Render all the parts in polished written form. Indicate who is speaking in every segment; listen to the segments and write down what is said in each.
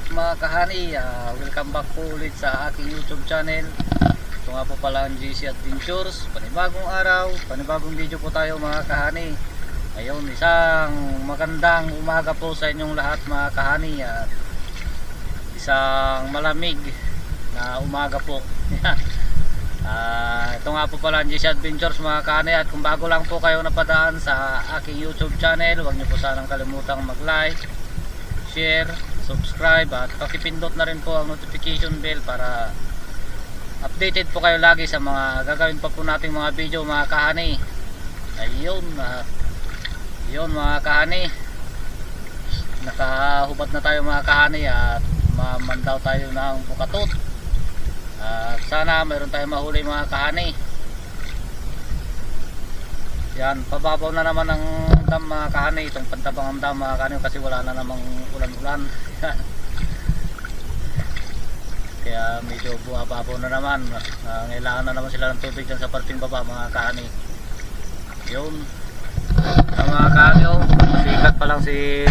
Speaker 1: mga kahani, welcome back po ulit sa aking YouTube channel. Ito nga po pala ang GC Adventures. Panibagong araw, panibagong video po tayo mga kahani. Ngayon, isang magandang umaga po sa inyong lahat mga kahani. At isang malamig na umaga po. Ito nga po pala ang GC Adventures mga kahani. At kung bago lang po kayo napadaan sa aking YouTube channel, huwag niyo po sanang kalimutang mag-like, share, subscribe at pakipindot na rin po ang notification bell para updated po kayo lagi sa mga gagawin pa po nating mga video mga kahani. Ayun, yun mga kahani, nakahubad na tayo mga kahani at mamandaw tayo ng bukatot. At sana mayroon tayong mahuli mga kahani. Yan, pababaw na naman ang dam mga kahani, itong pantabang ang dam mga kahani kasi wala na namang ulan-ulan. Kaya medyo bumababaw na naman. Ngailangan na naman sila ng tubig dyan sa parting baba mga kahani. Yun, mga kahani, oh, sikat pa lang si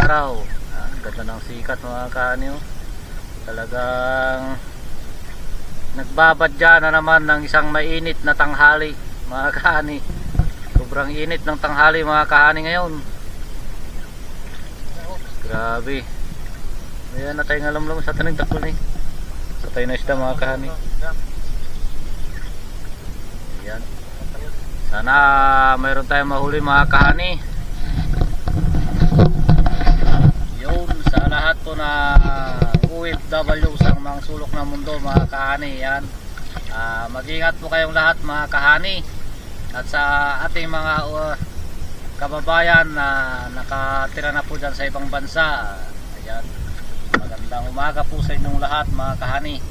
Speaker 1: araw. Ganda ng sikat mga kahani, oh. Talagang nagbabadya na naman ng isang mainit na tanghali mga kahani. Sobrang init ng tanghali mga kahani ngayon. Grabe. Ayan na tayong alam-alam sa taning taklo ni. Sa tayo na isda mga kahani. Ayan. Sana mayroon tayong mahuli mga kahani. Yun, sa lahat po na OFW sa mga sulok ng mundo mga kahani. Yan. Mag-ingat po kayong lahat mga kahani. At sa ating mga kababayan na nakatira na po dyan sa ibang bansa, ayan, magandang umaga po sa inyong lahat mga kahani.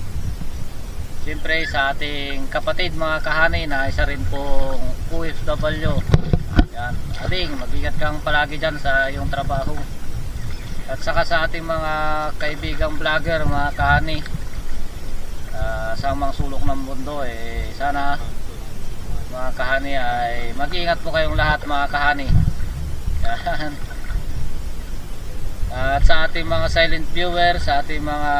Speaker 1: Siyempre sa ating kapatid mga kahani na isa rin pong OFW, ayan, ading mag-ingat kang palagi dyan sa iyong trabaho. At saka sa ating mga kaibigang vlogger mga kahani, sa mga sulok ng mundo, sana mga kahani ay mag-iingat po kayong lahat mga kahani. At sa ating mga silent viewer, sa ating mga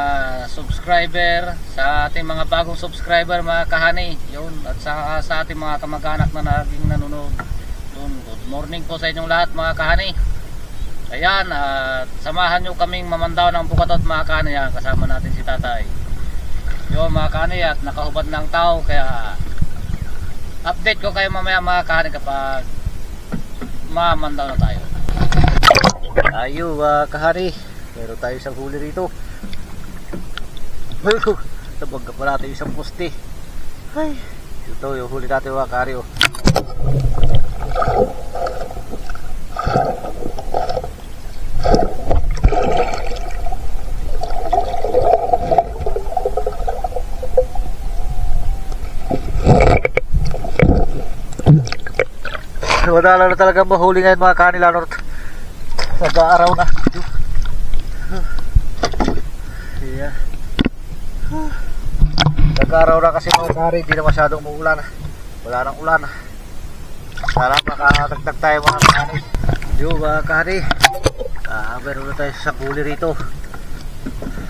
Speaker 1: subscriber, sa ating mga bagong subscriber mga kahani, yun, at sa ating mga kamag-anak na naging nanonood, yun, good morning po sa inyong lahat mga kahani. Ayan, at samahan nyo kaming mamandaw ng bukatot mga kahani. Yan, kasama natin si tatay. Yun mga kahani, at nakahubad ng tao, kaya update ko kayo mamaya mga kahani kapag mamandaw na tayo. Tayo kahani, meron tayo isang huli rito. Sabag ka pala tayo isang poste. Ay, ito yung huli natin mga kahani, oh. Wala na talaga mahuli ngayon mga kahani, lalo nag-aaraw na. Yeah. Nag-aaraw na kasi mga kahani, hindi na masyadong muulan. Wala nang ulan. Sana makadagdag tayo mga kahani. Yung mga kahani, meron na tayo sa huli rito.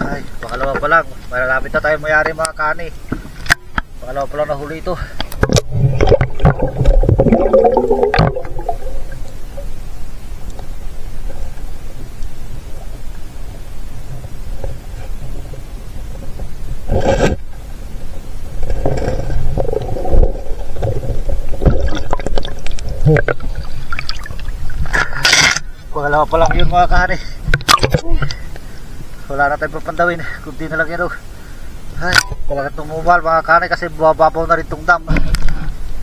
Speaker 1: Ay, pakalawa pa lang, malalapit na tayo mayari mga kahani. Pakalawa pa lang na huli ito. Pangalawa pa lang yun mga kahani. Wala na tayong papandawin, kunti na lang yan, oh. Ay, talaga tumumal mga kahani kasi bumababaw na rin itong dam.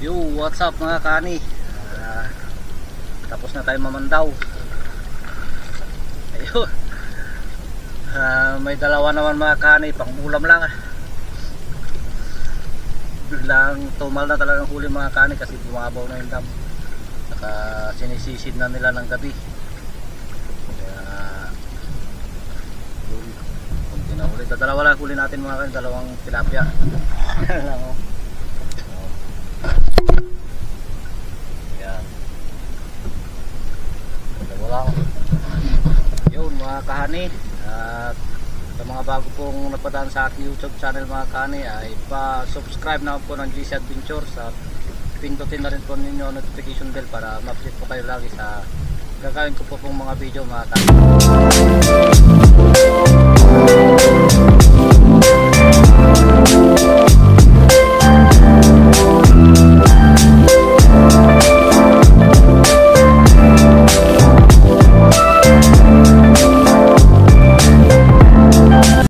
Speaker 1: Yo, what's up mga kahani? Tapos na tayo mamandaw. Ayun, may dalawa naman mga kahani, pang ulam lang. Biglang tumal na talagang huli mga kahani kasi bumabaw na yung dam. Saka sinisisid na nila ng gabi. Dalawa lang huli natin mga kahani, dalawang tilapia. Yan. Dalawa lang. Yun mga kahani, at Sa mga bago pong napadaan sa aking YouTube channel mga kani ay pa-subscribe na po ng GC Adventures at pindutin na rin po ninyo notification bell para ma-update po kayo lagi sa gagawin ko po pong mga video mga kani.